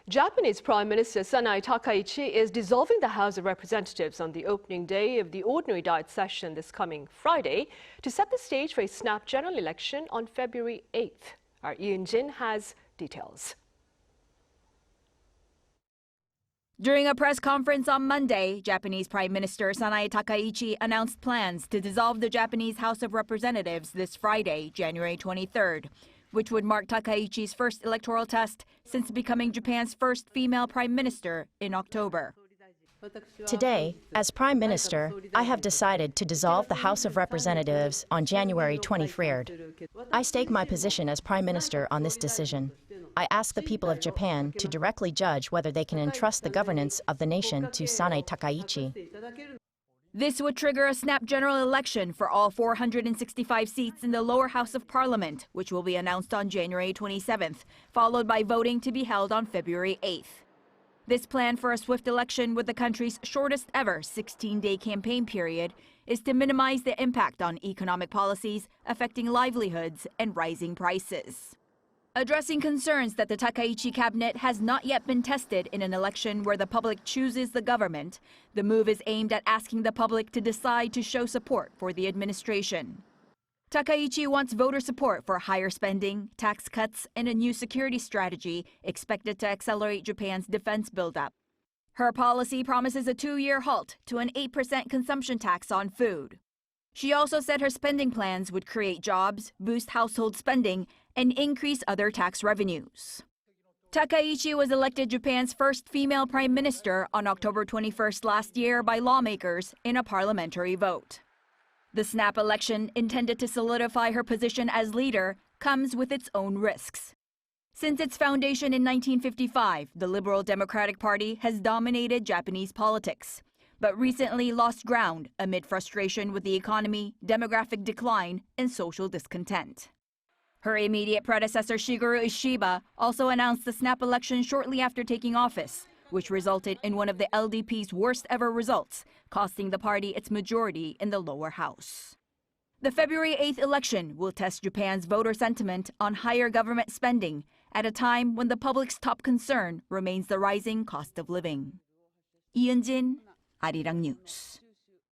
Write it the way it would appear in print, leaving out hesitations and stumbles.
Japanese Prime Minister Sanae Takaichi is dissolving the House of Representatives on the opening day of the ordinary diet session this coming Friday to set the stage for a snap general election on February 8th. Our Eun-jin has details. During a press conference on Monday, Japanese Prime Minister Sanae Takaichi announced plans to dissolve the Japanese House of Representatives this Friday, January 23rd, which would mark Takaichi's first electoral test since becoming Japan's first female prime minister in October. Today, as Prime Minister, I have decided to dissolve the House of Representatives on January 23rd. I stake my position as Prime Minister on this decision. I ask the people of Japan to directly judge whether they can entrust the governance of the nation to Sanae Takaichi. This would trigger a snap general election for all 465 seats in the lower house of parliament, which will be announced on January 27th, followed by voting to be held on February 8th. This plan for a swift election with the country's shortest ever 16-day campaign period is to minimize the impact on economic policies affecting livelihoods and rising prices. Addressing concerns that the Takaichi cabinet has not yet been tested in an election where the public chooses the government, the move is aimed at asking the public to decide to show support for the administration. Takaichi wants voter support for higher spending, tax cuts, and a new security strategy expected to accelerate Japan's defense buildup. Her policy promises a 2-year halt to an 8% consumption tax on food. She also said her spending plans would create jobs, boost household spending, and increase other tax revenues. Takaichi was elected Japan's first female prime minister on October 21st last year by lawmakers in a parliamentary vote. The snap election, intended to solidify her position as leader, comes with its own risks. Since its foundation in 1955, the Liberal Democratic Party has dominated Japanese politics, but recently lost ground amid frustration with the economy, demographic decline, and social discontent. Her immediate predecessor Shigeru Ishiba also announced the snap election shortly after taking office, which resulted in one of the LDP's worst ever results, costing the party its majority in the lower house. The February 8th election will test Japan's voter sentiment on higher government spending at a time when the public's top concern remains the rising cost of living. Eun-jin, Arirang News.